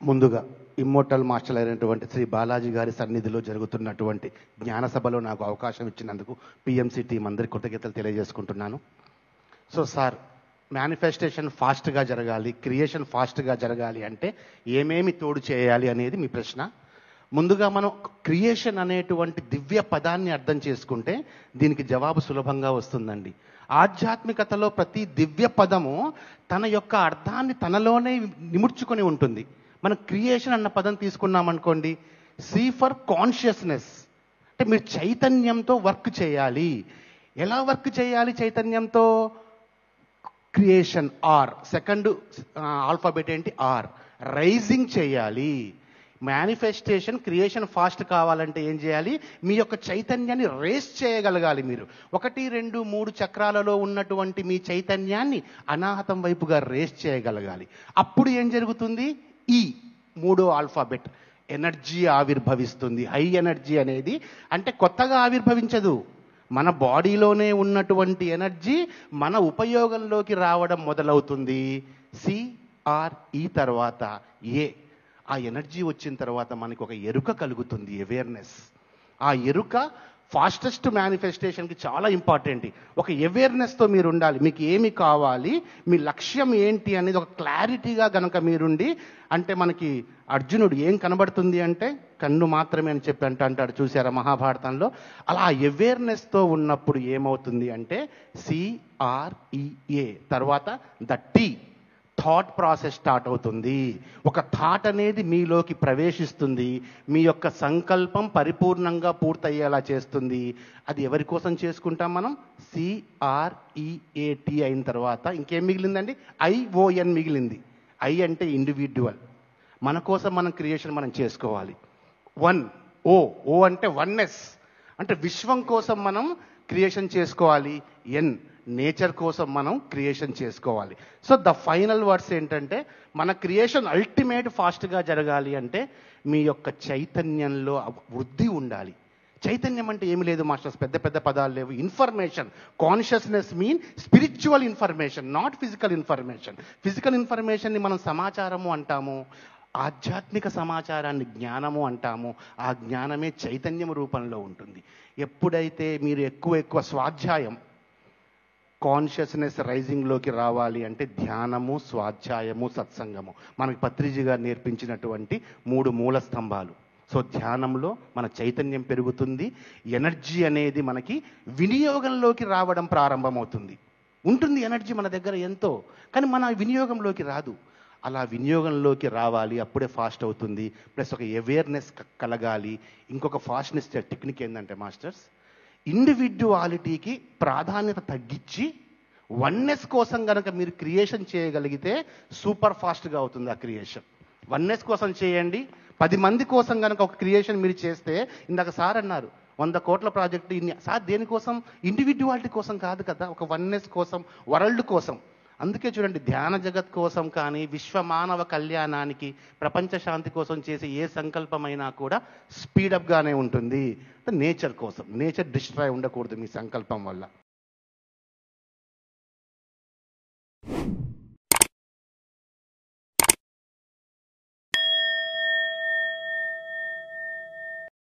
ముందుగా immortal master అయినటువంటి శ్రీ బాలాజీ గారి సన్నిధిలో జరుగుతున్నటువంటి జ్ఞాన సభలో నాకు అవకాశం ఇచ్చినందుకు పిఎంసి టీం అందరికీ కృతజ్ఞతలు తెలియజేసుకుంటున్నాను. సో సార్, మేనిఫెస్టేషన్ ఫాస్ట్గా జరగాలి, క్రియేషన్ ఫాస్ట్గా జరగాలి అంటే ఏమేమి తోడు చేయాలి అనేది మీ ప్రశ్న. ముందుగా మనం క్రియేషన్ అనేటువంటి దివ్య పదాన్ని అర్థం చేసుకుంటే దీనికి జవాబు సులభంగా వస్తుందండి. ఆధ్యాత్మికతలో ప్రతి దివ్య పదము తన యొక్క అర్థాన్ని తనలోనే నిముడ్చుకొని ఉంటుంది. మనం క్రియేషన్ అన్న పదం తీసుకున్నామనుకోండి, సి ఫర్ కాన్షియస్నెస్, అంటే మీరు చైతన్యంతో వర్క్ చేయాలి. ఎలా వర్క్ చేయాలి చైతన్యంతో? క్రియేషన్ ఆర్, సెకండ్ ఆల్ఫాబెట్ ఏంటి? ఆర్. రైజింగ్ చేయాలి. మేనిఫెస్టేషన్ క్రియేషన్ ఫాస్ట్ కావాలంటే ఏం చేయాలి? మీ యొక్క చైతన్యాన్ని రేస్ చేయగలగాలి. మీరు 1, 2, 3 చక్రాలలో ఉన్నటువంటి మీ చైతన్యాన్ని అనాహతం వైపుగా రేస్ చేయగలగాలి. అప్పుడు ఏం జరుగుతుంది? ఈ 3వ ఆల్ఫాబెట్ ఎనర్జీ ఆవిర్భవిస్తుంది. హై ఎనర్జీ అనేది అంటే కొత్తగా ఆవిర్భవించదు. మన బాడీలోనే ఉన్నటువంటి ఎనర్జీ మన ఉపయోగంలోకి రావడం మొదలవుతుంది. సిఆర్ఈ తర్వాత ఏ. ఆ ఎనర్జీ వచ్చిన తర్వాత మనకు ఒక ఎరుక కలుగుతుంది, అవేర్నెస్. ఆ ఎరుక ఫాస్టెస్ట్ మేనిఫెస్టేషన్కి చాలా ఇంపార్టెంట్. ఒక అవేర్నెస్తో మీరు ఉండాలి. మీకు ఏమి కావాలి, మీ లక్ష్యం ఏంటి అనేది ఒక క్లారిటీగా గనక మీరుండి, అంటే మనకి అర్జునుడు ఏం కనబడుతుంది అంటే కన్ను మాత్రమే అని చెప్పి అంటాడు, చూసారా మహాభారతంలో? అలా అవేర్నెస్తో ఉన్నప్పుడు ఏమవుతుంది అంటే సిఆర్ఈఏ తర్వాత ద టీ, థాట్ ప్రాసెస్ స్టార్ట్ అవుతుంది. ఒక థాట్ అనేది మీలోకి ప్రవేశిస్తుంది, మీ యొక్క సంకల్పం పరిపూర్ణంగా పూర్తయ్యేలా చేస్తుంది. అది ఎవరి కోసం చేసుకుంటాం మనం? సిఆర్ఈఏటి అయిన తర్వాత ఇంకేం మిగిలిందండి? ఐఓఎన్ మిగిలింది. ఐ అంటే ఇండివిడ్యువల్, మన కోసం మనం క్రియేషన్ మనం చేసుకోవాలి. 1 ఓ అంటే వన్నెస్, అంటే విశ్వం కోసం మనం క్రియేషన్ చేసుకోవాలి. ఎన్ నేచర్ కోసం మనం క్రియేషన్ చేసుకోవాలి. సో ద ఫైనల్ వర్డ్స్ ఏంటంటే, మన క్రియేషన్ అల్టిమేట్ ఫాస్ట్గా జరగాలి అంటే మీ యొక్క చైతన్యంలో వృద్ధి ఉండాలి. చైతన్యం అంటే ఏమి లేదు మాస్టర్స్, పెద్ద పెద్ద పదాలు లేవు. Information, consciousness mean spiritual information, not physical information. Physical ఇన్ఫర్మేషన్ని మనం సమాచారము అంటాము, ఆధ్యాత్మిక సమాచారాన్ని జ్ఞానము అంటాము. ఆ జ్ఞానమే చైతన్యం రూపంలో ఉంటుంది. ఎప్పుడైతే మీరు ఎక్కువ స్వాధ్యాయం, కాన్షియస్నెస్ రైజింగ్లోకి రావాలి అంటే ధ్యానము, స్వాధ్యాయము, సత్సంగము మనకి పత్రిజీ గారు నేర్పించినటువంటి 3 మూల స్తంభాలు. సో ధ్యానంలో మన చైతన్యం పెరుగుతుంది, ఎనర్జీ అనేది మనకి వినియోగంలోకి రావడం ప్రారంభమవుతుంది. ఉంటుంది ఎనర్జీ మన దగ్గర ఎంతో, కానీ మన వినియోగంలోకి రాదు. అలా వినియోగంలోకి రావాలి, అప్పుడే ఫాస్ట్ అవుతుంది. ప్లస్ ఒక అవేర్నెస్ కలగాలి. ఇంకొక ఫాస్ట్నెస్ టెక్నిక్ ఏంటంటే మాస్టర్స్, ఇండివిడ్యువాలిటీకి ప్రాధాన్యత తగ్గించి వన్నెస్ కోసం కనుక మీరు క్రియేషన్ చేయగలిగితే సూపర్ ఫాస్ట్గా అవుతుంది ఆ క్రియేషన్. వన్నెస్ కోసం చేయండి. 10 మంది కోసం కనుక ఒక క్రియేషన్ మీరు చేస్తే, ఇందాక సార్ అన్నారు 100 కోట్ల ప్రాజెక్టు ఇన్ని. సార్ దేనికోసం? ఇండివిడ్యువాలిటీ కోసం కాదు కదా, ఒక వన్నెస్ కోసం, వరల్డ్ కోసం. అందుకే చూడండి, ధ్యాన జగత్ కోసం కానీ, విశ్వ మానవ కళ్యాణానికి, ప్రపంచ శాంతి కోసం చేసే ఏ సంకల్పమైనా కూడా స్పీడప్గానే ఉంటుంది. నేచర్ కోసం, నేచర్ డిస్ట్రాయ్ ఉండకూడదు మీ సంకల్పం వల్ల.